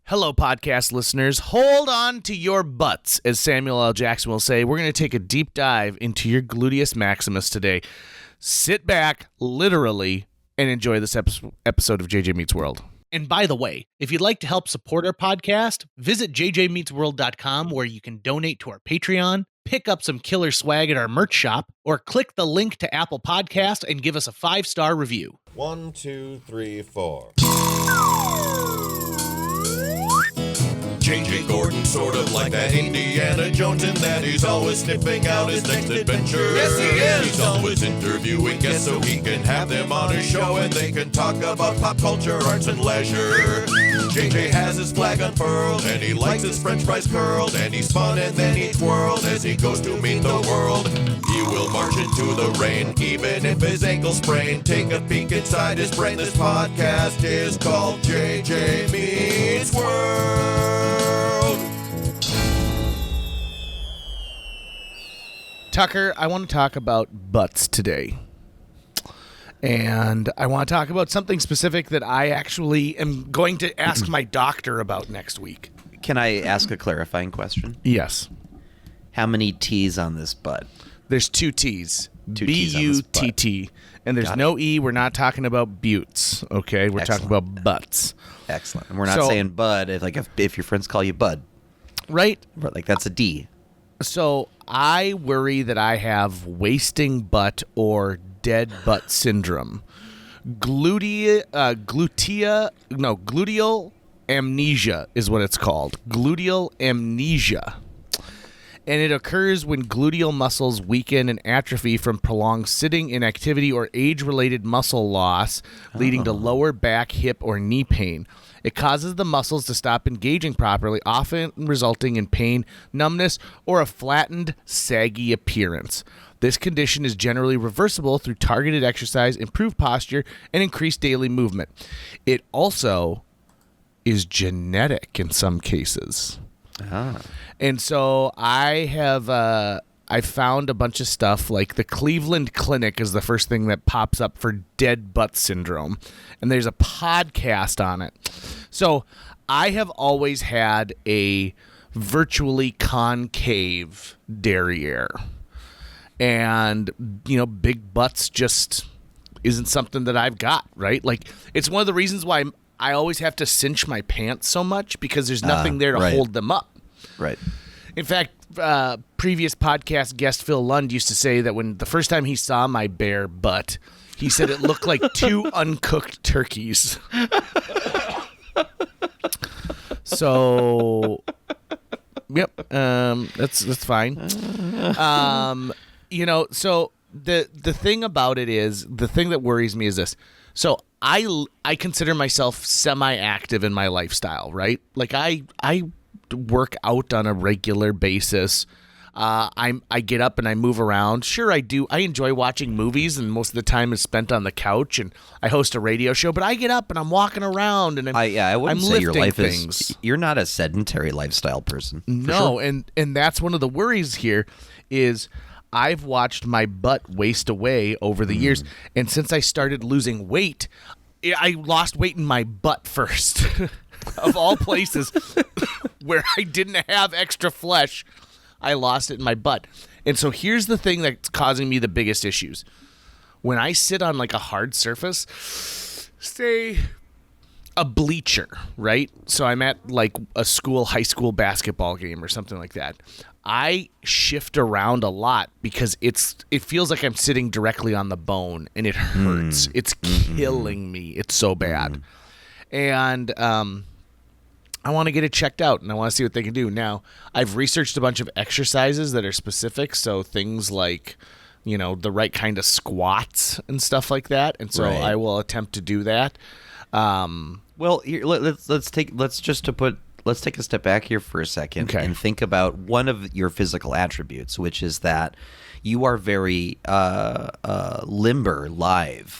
Hello, podcast listeners. Hold on to your butts, as Samuel L. Jackson will say. We're going to take a deep dive into your gluteus maximus today. Sit back, literally, and enjoy this episode of JJ Meets World. And by the way, if you'd like to help support our podcast, visit jjmeetsworld.com where you can donate to our Patreon, pick up some killer swag at our merch shop, or click the link to Apple Podcast and give us a 5-star review. 1, 2, 3, 4. JJ Gordon, sort of like that Indiana Jones, in that he's always sniffing out his next adventure. Yes, he is. He's always interviewing guests so he can have them on his show and they can talk about pop culture, arts, and leisure. JJ has his flag unfurled and he likes his french fries curled, and he's fun and then he twirled as he goes to meet the world. He will march into the rain even if his ankle sprained. Take a peek inside his brain. This podcast is called JJ Meets World. Tucker, I want to talk about butts today. And I want to talk about something specific that I actually am going to ask my doctor about next week. Can I ask a clarifying question? Yes. How many T's on this butt? There's 2 T's. Two T's on this butt. B-U-T-T. And there's no E. We're not talking about buttes, okay? We're talking about butts. Excellent. And we're not saying bud if your friends call you bud. Right? Like that's a D. So I worry that I have wasting butt or dead butt syndrome. Gluteal amnesia is what it's called. Gluteal amnesia. And it occurs when gluteal muscles weaken and atrophy from prolonged sitting, inactivity, or age-related muscle loss, leading to lower back, hip, or knee pain. It causes the muscles to stop engaging properly, often resulting in pain, numbness, or a flattened, saggy appearance. This condition is generally reversible through targeted exercise, improved posture, and increased daily movement. It also is genetic in some cases. And so I found a bunch of stuff, like the Cleveland Clinic is the first thing that pops up for dead butt syndrome. And there's a podcast on it. So I have always had a virtually concave derriere. And, big butts just isn't something that I've got, right? Like, it's one of the reasons why I always have to cinch my pants so much, because there's nothing there to hold them up. Right. In fact, previous podcast guest Phil Lund used to say that when the first time he saw my bare butt, he said it looked like 2 uncooked turkeys. So, yep, that's fine. So the thing about it is, the thing that worries me is this. So I consider myself semi-active in my lifestyle, right? Like I work out on a regular basis. I get up and I move around. Sure, I do. I enjoy watching movies, and most of the time is spent on the couch. And I host a radio show, but I get up and I'm walking around and I wouldn't I'm say your life things. is. You're not a sedentary lifestyle person. No, sure. and that's one of the worries here is I've watched my butt waste away over the years, and since I started losing weight, I lost weight in my butt first. Of all places where I didn't have extra flesh, I lost it in my butt. And so here's the thing that's causing me the biggest issues. When I sit on like a hard surface, say a bleacher, right? So I'm at like a high school basketball game or something like that. I shift around a lot because it feels like I'm sitting directly on the bone, and it hurts. It's killing me. It's so bad. And I want to get it checked out, and I want to see what they can do. Now, I've researched a bunch of exercises that are specific, so things like, the right kind of squats and stuff like that. And so I will attempt to do that. Well, here, let's take a step back here for a second and think about one of your physical attributes, which is that you are very limber, lithe.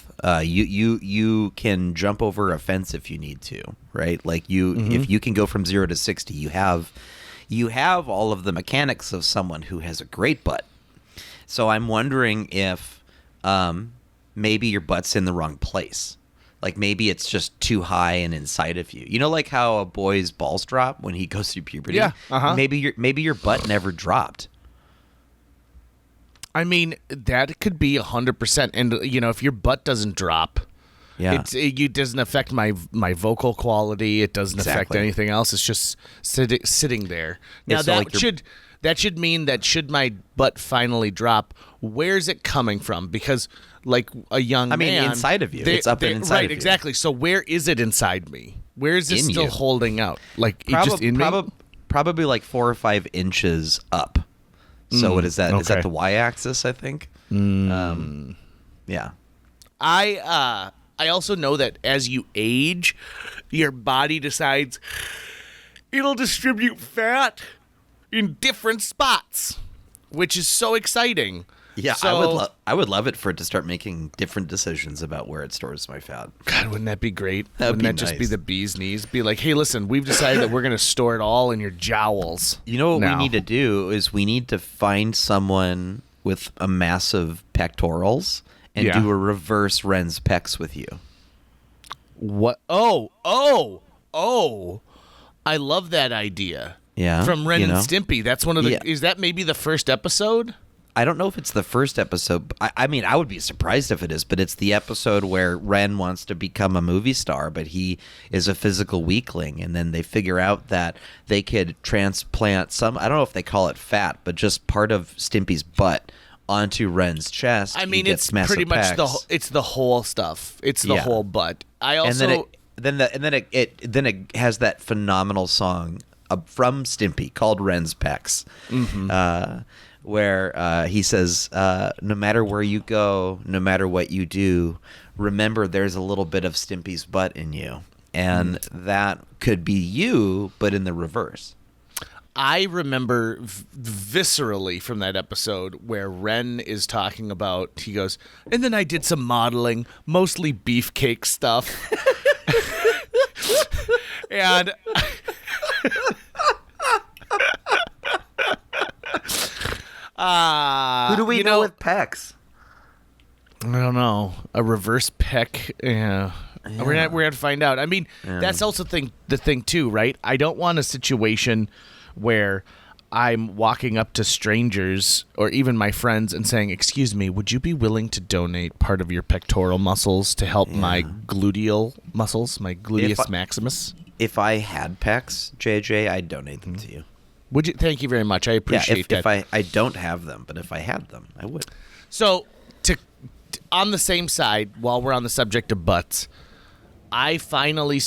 You can jump over a fence if you need to, right? Like if you can go from 0 to 60, you have all of the mechanics of someone who has a great butt. So I'm wondering if maybe your butt's in the wrong place. Like maybe it's just too high and inside of you. You know, like how a boy's balls drop when he goes through puberty. Yeah. Uh-huh. Maybe your butt never dropped. I mean, that could be 100%. And if your butt doesn't drop, it doesn't affect my vocal quality. It doesn't affect anything else. It's just sitting there. Now that should mean that should my butt finally drop, where's it coming from? Because like a young man, inside of you. It's up and inside of you. Right, exactly. So where is it inside me? Where is it still you. Holding out? Like just in me? Probably like 4 or 5 inches up. So what is that? Okay. Is that the y-axis, I think? Yeah. I also know that as you age, your body decides it'll distribute fat in different spots, which is so exciting. Yeah, so, I would love it for it to start making different decisions about where it stores my fat. God, wouldn't that be great? Wouldn't that just be the bee's knees? Be like, hey, listen, we've decided that we're going to store it all in your jowls. You know what we need to do is we need to find someone with a massive pectorals and do a reverse Ren's pecs with you. What? Oh! I love that idea. Yeah, from Ren and Stimpy. That's one of the. Yeah. Is that maybe the first episode? I don't know if it's the first episode. I mean, I would be surprised if it is, but it's the episode where Ren wants to become a movie star, but he is a physical weakling, and then they figure out that they could transplant some, I don't know if they call it fat, but just part of Stimpy's butt onto Ren's chest. I mean, it's pretty much it's the whole stuff. It's the whole butt. I also and then it has that phenomenal song from Stimpy called Ren's Pecs. Mm-hmm. Where he says, no matter where you go, no matter what you do, remember there's a little bit of Stimpy's butt in you. And that could be you, but in the reverse. I remember viscerally from that episode where Ren is talking about, he goes, and then I did some modeling, mostly beefcake stuff. And... who do we know with pecs? I don't know. A reverse pec. Yeah. We're gonna find out. I mean, that's also the thing too, right? I don't want a situation where I'm walking up to strangers or even my friends and saying, "Excuse me, would you be willing to donate part of your pectoral muscles to help my gluteal muscles, my gluteus maximus?" If I had pecs, JJ, I'd donate them to you. Would you? Thank you very much. I appreciate that. If I don't have them, but if I had them, I would. So, on the same side, while we're on the subject of butts, I finally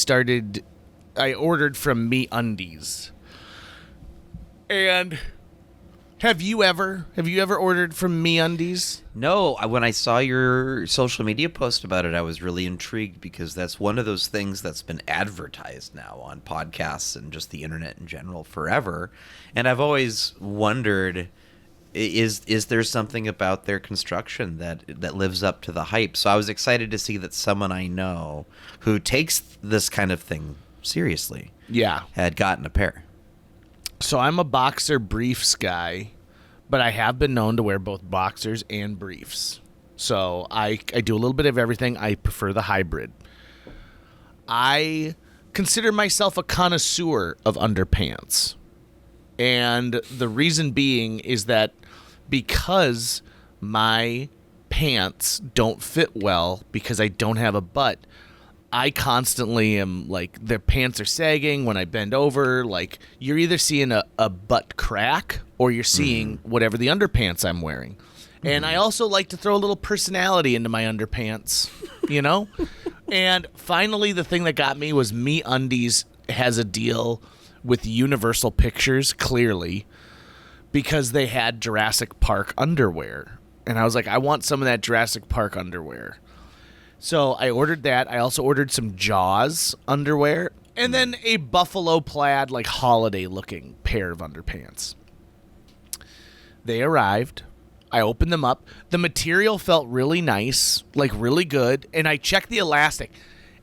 I ordered from MeUndies. And have you ever ordered from MeUndies? No, when I saw your social media post about it, I was really intrigued because that's one of those things that's been advertised now on podcasts and just the internet in general forever. And I've always wondered, is there something about their construction that lives up to the hype? So I was excited to see that someone I know who takes this kind of thing seriously had gotten a pair. So I'm a boxer briefs guy, but I have been known to wear both boxers and briefs. So I do a little bit of everything. I prefer the hybrid. I consider myself a connoisseur of underpants. And the reason being is that because my pants don't fit well because I don't have a butt, I constantly am like, the pants are sagging when I bend over. Like, you're either seeing a butt crack or you're seeing whatever the underpants I'm wearing. And I also like to throw a little personality into my underpants, you know? And finally, the thing that got me was MeUndies has a deal with Universal Pictures, clearly, because they had Jurassic Park underwear. And I was like, I want some of that Jurassic Park underwear. So I ordered that. I also ordered some Jaws underwear and then a buffalo plaid, like holiday-looking pair of underpants. They arrived. I opened them up. The material felt really nice, like really good, and I checked the elastic.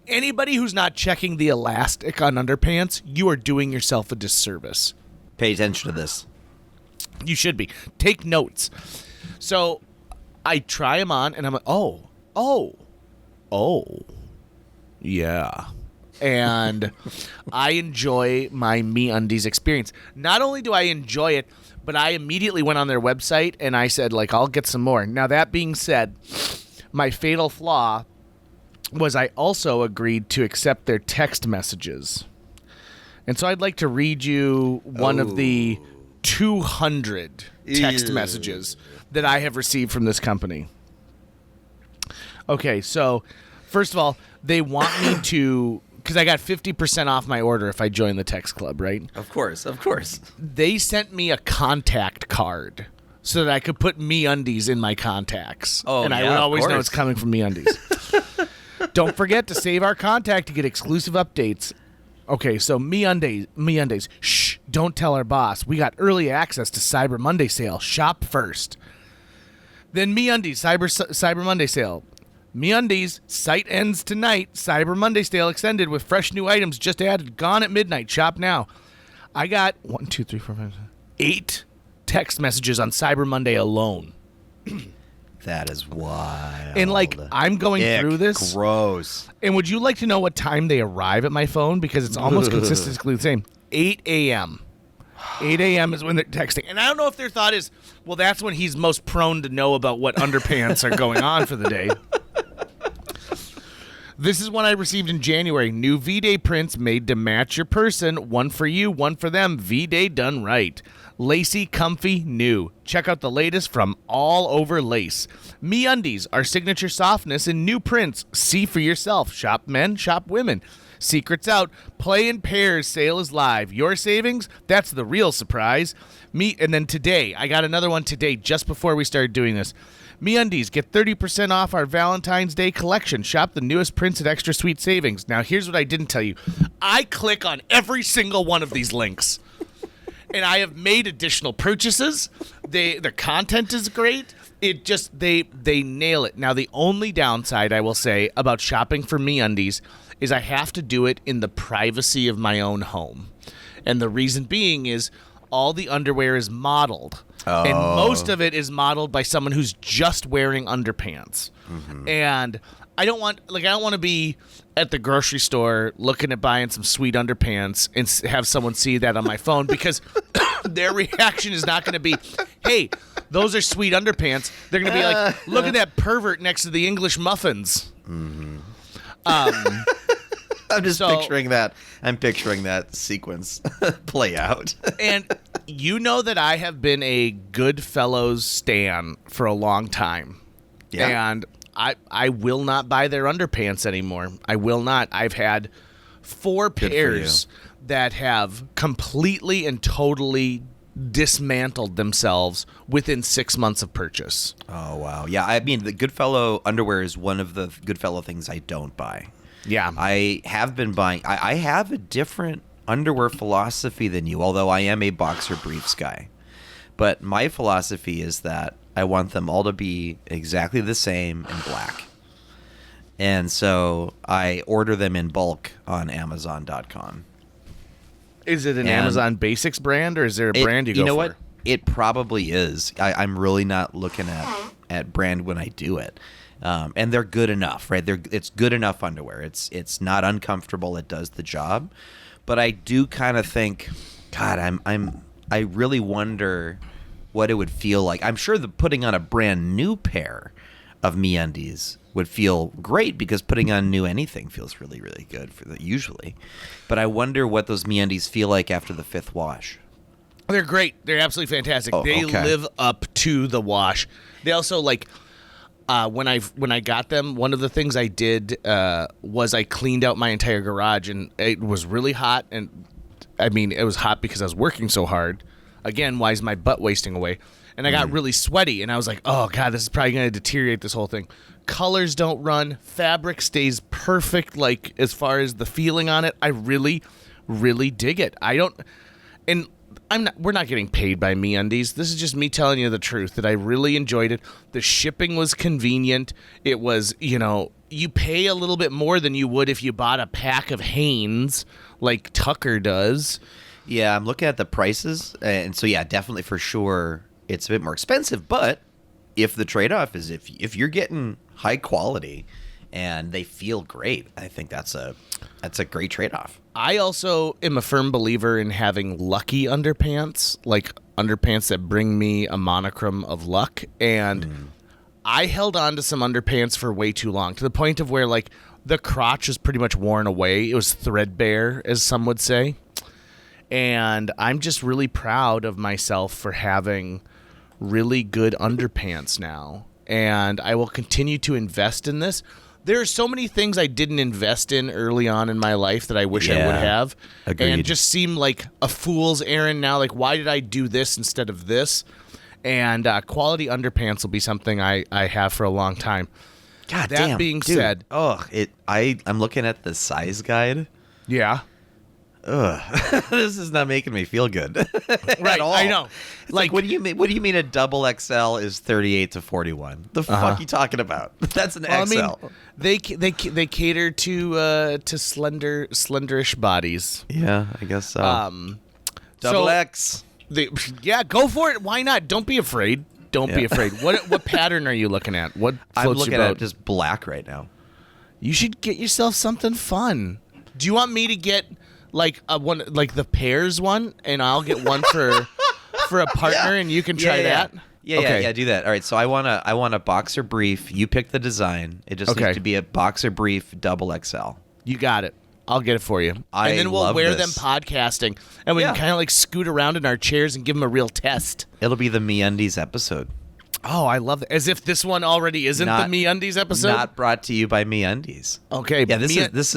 Anybody who's not checking the elastic on underpants, you are doing yourself a disservice. Pay attention to this. You should be. Take notes. So I try them on, and I'm like, oh. Yeah. And I enjoy my MeUndies experience. Not only do I enjoy it, but I immediately went on their website and I said, like, I'll get some more. Now, that being said, my fatal flaw was I also agreed to accept their text messages. And so I'd like to read you one of the 200 text messages that I have received from this company. Okay, so first of all, they want me to, because I got 50% off my order if I join the text club, right? Of course. They sent me a contact card so that I could put MeUndies in my contacts. Oh, and I yeah, would of always know course. it's coming from MeUndies. Don't forget to save our contact to get exclusive updates. Okay, so MeUndies. Shh, don't tell our boss. We got early access to Cyber Monday sale. Shop first. Then MeUndies, Cyber Monday sale. MeUndies, site ends tonight. Cyber Monday sale extended with fresh new items just added. Gone at midnight. Shop now. I got 1, 2, 3, 4, 5, 6, 8 text messages on Cyber Monday alone. That is wild. And, like, I'm going through this. Gross. And would you like to know what time they arrive at my phone? Because it's almost consistently the same. 8 a.m. 8 a.m. is when they're texting. And I don't know if their thought is, well, that's when he's most prone to know about what underpants are going on for the day. This is one I received in January. New V-Day prints made to match your person. One for you, one for them. V-Day done right. Lacy, comfy, new. Check out the latest from All Over Lace. MeUndies, our signature softness in new prints. See for yourself. Shop men, shop women. Secrets out. Play in pairs. Sale is live. Your savings? That's the real surprise. And then today, I got another one today just before we started doing this. MeUndies, get 30% off our Valentine's Day collection. Shop the newest prints at extra sweet savings. Now, here's what I didn't tell you. I click on every single one of these links. And I have made additional purchases. The content is great. It just, they nail it. Now, the only downside, I will say, about shopping for MeUndies is I have to do it in the privacy of my own home. And the reason being is all the underwear is modeled. Oh. And most of it is modeled by someone who's just wearing underpants. Mm-hmm. And I don't want to be at the grocery store looking at buying some sweet underpants and have someone see that on my phone because their reaction is not going to be, hey, those are sweet underpants. They're going to be like, look at that pervert next to the English muffins. Mm-hmm. I'm just picturing that. I'm picturing that sequence play out. And you know that I have been a Goodfellows stan for a long time. Yeah. And I will not buy their underpants anymore. I will not. I've had 4 pairs that have completely and totally dismantled themselves within 6 months of purchase. Oh, wow. Yeah, I mean, the Goodfellow underwear is one of the Goodfellow things I don't buy. Yeah. I have been buying. I have a different underwear philosophy than you, although I am a boxer briefs guy. But my philosophy is that I want them all to be exactly the same in black. And so I order them in bulk on Amazon.com. Is it an Amazon Basics brand, or is there a brand you go for? You know what? It probably is. I'm really not looking at brand when I do it. And they're good enough, right? It's good enough underwear. It's not uncomfortable. It does the job. But I do kind of think, God, I really wonder what it would feel like. I'm sure that putting on a brand new pair of MeUndies would feel great because putting on new anything feels really, really good usually. But I wonder what those MeUndies feel like after the 5th wash. They're great. They're absolutely fantastic. Oh, they okay. live up to the wash. They also when I got them, one of the things I did was I cleaned out my entire garage, and it was really hot. And I mean, it was hot because I was working so hard. Again, why is my butt wasting away? And I got really sweaty, and I was like, oh, God, this is probably going to deteriorate this whole thing. Colors don't run. Fabric stays perfect, like, as far as the feeling on it. I really, really dig it. We're not getting paid by MeUndies. This is just me telling you the truth, that I really enjoyed it. The shipping was convenient. It was, you pay a little bit more than you would if you bought a pack of Hanes like Tucker does. Yeah, I'm looking at the prices, and so yeah, definitely for sure it's a bit more expensive. But if the trade-off is if you're getting high quality and they feel great. I think that's a great trade-off. I also am a firm believer in having lucky underpants, like underpants that bring me a monochrome of luck. And I held on to some underpants for way too long, to the point of where like the crotch is pretty much worn away. It was threadbare, as some would say. And I'm just really proud of myself for having really good underpants now. And I will continue to invest in this. There are so many things I didn't invest in early on in my life that I wish I would have. Agreed. And just seem like a fool's errand now. Like, why did I do this instead of this? And quality underpants will be something I have for a long time. God that damn, being dude. said, I'm looking at the size guide. Yeah. Ugh. This is not making me feel good. Right, at all. I know. Like, what do you mean? What do you mean a double XL is 38 to 41? The fuck you talking about? That's an XL. I mean, they cater to slenderish bodies. Yeah, I guess so. Double so X. Yeah, go for it. Why not? Don't be afraid. Don't be afraid. What pattern are you looking at? What I'm floats looking your boat? at just black right now. You should get yourself something fun. Do you want me to get like one, like the pairs one, and I'll get one for a partner, and you can try that? Yeah, do that. All right, so I want a boxer brief. You pick the design. It just needs to be a boxer brief double XL. You got it. I'll get it for you. And then we'll wear them podcasting, and we can kind of like scoot around in our chairs and give them a real test. It'll be the MeUndies episode. Oh, I love it. As if this one already isn't the MeUndies episode. Not brought to you by MeUndies. Okay. Yeah, this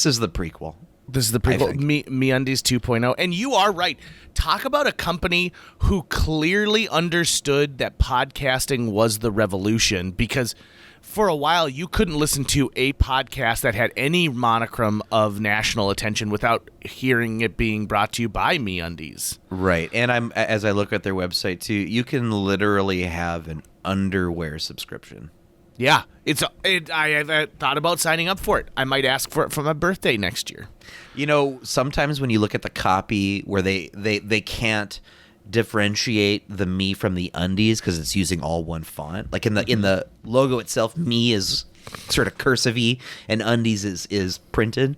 is the prequel. This is the prequel, MeUndies 2.0. And you are right. Talk about a company who clearly understood that podcasting was the revolution, because for a while you couldn't listen to a podcast that had any monochrome of national attention without hearing it being brought to you by MeUndies. Right. And as I look at their website too, you can literally have an underwear subscription. Yeah, I thought about signing up for it. I might ask for it for my birthday next year. You know, sometimes when you look at the copy where they can't differentiate the me from the undies because it's using all one font. Like in the logo itself, me is sort of cursive-y and undies is printed.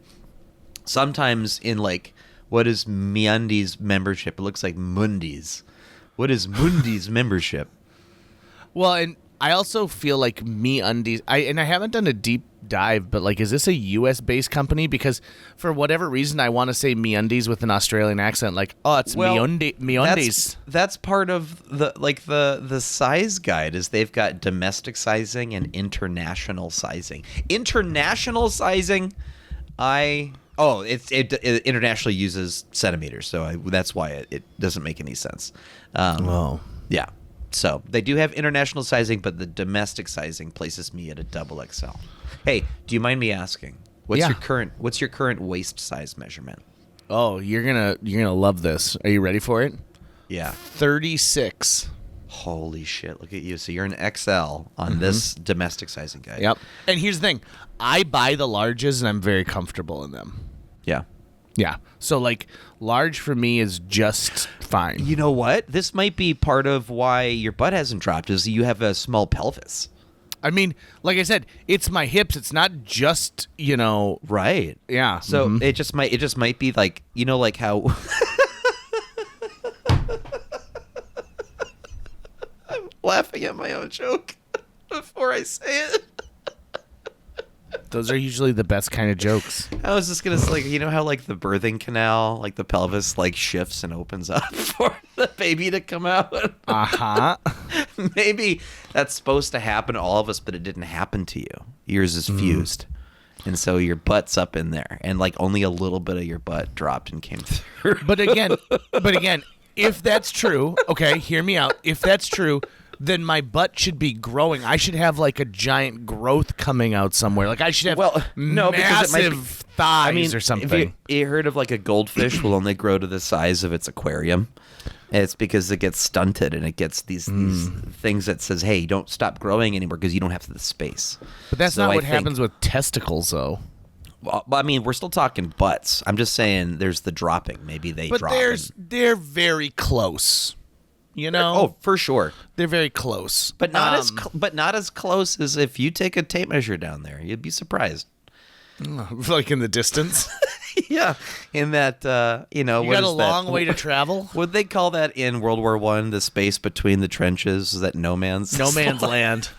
Sometimes in like, what is MeUndies membership? It looks like Mundies. What is Mundies membership? Well, and I also feel like MeUndies, I haven't done a deep dive, but like, is this a US based company? Because for whatever reason, I want to say MeUndies with an Australian accent, like, oh, it's MeUndies. That's part of the size guide is they've got domestic sizing and international sizing. International sizing, it internationally uses centimeters, so that's why it doesn't make any sense. Yeah. So they do have international sizing, but the domestic sizing places me at a double XL. Hey, do you mind me asking? What's your current waist size measurement? Oh, you're gonna love this. Are you ready for it? Yeah. 36. Holy shit! Look at you. So you're an XL on this domestic sizing guide. Yep. And here's the thing: I buy the larges, and I'm very comfortable in them. Yeah. Yeah. So like, large for me is just fine. You know what? This might be part of why your butt hasn't dropped, is you have a small pelvis. I mean, like I said, it's my hips. It's not just, Right. Yeah. So it just might be like, like how I'm laughing at my own joke before I say it. Those are usually the best kind of jokes. I was just gonna say, how like the birthing canal, like the pelvis like shifts and opens up for the baby to come out. Maybe that's supposed to happen to all of us, but it didn't happen to you. Yours is fused, and so your butt's up in there, and like only a little bit of your butt dropped and came through. But again, if that's true, okay, hear me out. If that's true, then my butt should be growing. I should have like a giant growth coming out somewhere. Like I should have massive thighs or something. Have you heard of like a goldfish will only grow to the size of its aquarium? And it's because it gets stunted and it gets these things that says, hey, don't stop growing anymore because you don't have the space. But that's not what happens with testicles, though. Well, I mean, we're still talking butts. I'm just saying there's the dropping. Maybe they drop. But they're very close. You know? Oh, for sure. They're very close. But not as close as if you take a tape measure down there. You'd be surprised. Like in the distance? Yeah. In that, you got a long way to travel? Would they call that in World War I, the space between the trenches? Is that no man's land?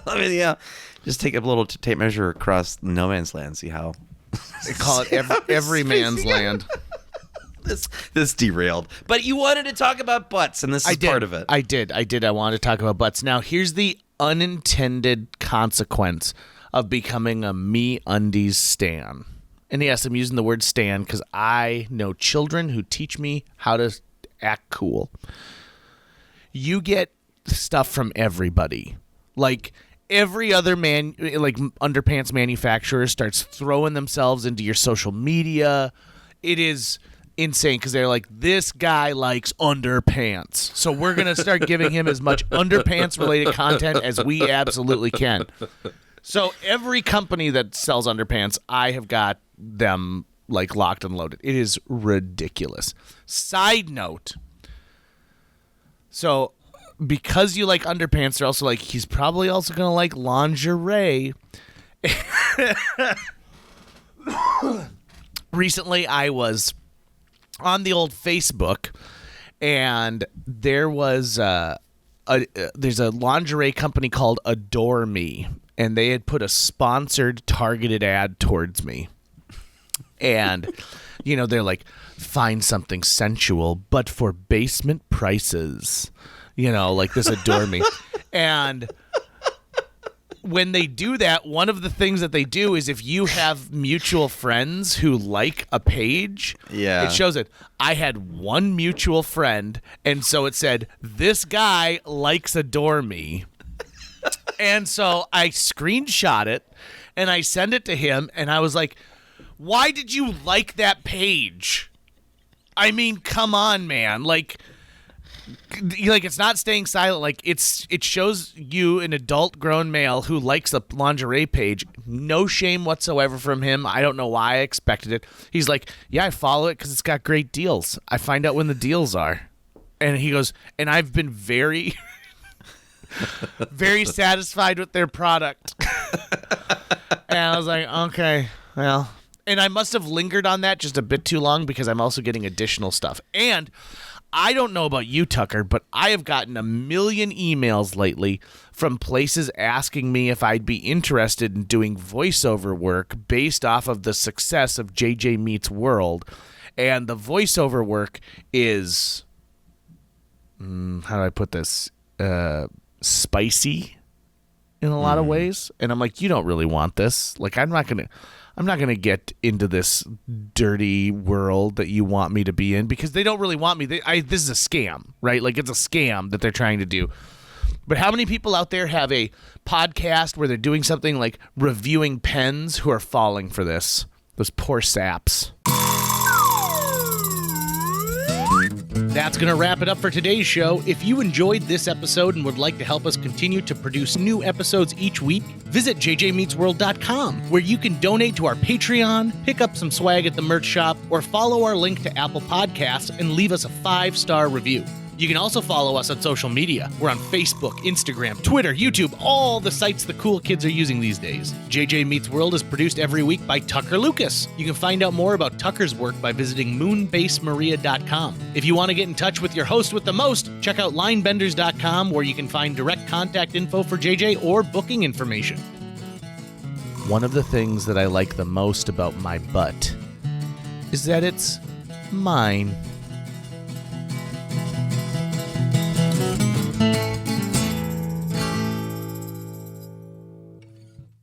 I mean, yeah. Just take a little tape measure across no man's land, see how... They call it every man's land. This derailed. But you wanted to talk about butts, and this is part of it. I did. I wanted to talk about butts. Now, here's the unintended consequence of becoming a MeUndies stan. And yes, I'm using the word stan because I know children who teach me how to act cool. You get stuff from everybody. Like, every other underpants manufacturer starts throwing themselves into your social media. It is insane because they're like, this guy likes underpants, so we're going to start giving him as much underpants related content as we absolutely can. So every company that sells underpants, I have got them like locked and loaded. It is ridiculous. Side note. So because you like underpants, they're also like, he's probably also going to like lingerie. Recently, I was on the old Facebook, and there was there's a lingerie company called Adore Me, and they had put a sponsored targeted ad towards me. And, they're like, find something sensual, but for basement prices. Like this Adore Me. And when they do that, one of the things that they do is if you have mutual friends who like a page, it shows it. I had one mutual friend, and so it said, this guy likes Adore Me. And so I screenshot it, and I sent it to him, and I was like, why did you like that page? I mean, come on, man. Like, it's not staying silent. Like, it shows you, an adult grown male who likes a lingerie page. No shame whatsoever from him. I don't know why I expected it. He's like, yeah, I follow it because it's got great deals. I find out when the deals are. And he goes, and I've been very, very satisfied with their product. And I was like, okay, well. And I must have lingered on that just a bit too long because I'm also getting additional stuff. And I don't know about you, Tucker, but I have gotten a million emails lately from places asking me if I'd be interested in doing voiceover work based off of the success of JJ Meets World. And the voiceover work is, how do I put this, spicy in a lot of ways. And I'm like, you don't really want this. Like, I'm not going to get into this dirty world that you want me to be in because they don't really want me. This is a scam, right? Like, it's a scam that they're trying to do. But how many people out there have a podcast where they're doing something like reviewing pens who are falling for this? Those poor saps. That's going to wrap it up for today's show. If you enjoyed this episode and would like to help us continue to produce new episodes each week, visit jjmeetsworld.com, where you can donate to our Patreon, pick up some swag at the merch shop, or follow our link to Apple Podcasts and leave us a 5-star review. You can also follow us on social media. We're on Facebook, Instagram, Twitter, YouTube, all the sites the cool kids are using these days. JJ Meets World is produced every week by Tucker Lucas. You can find out more about Tucker's work by visiting moonbasemaria.com. If you want to get in touch with your host with the most, check out linebenders.com, where you can find direct contact info for JJ or booking information. One of the things that I like the most about my butt is that it's mine.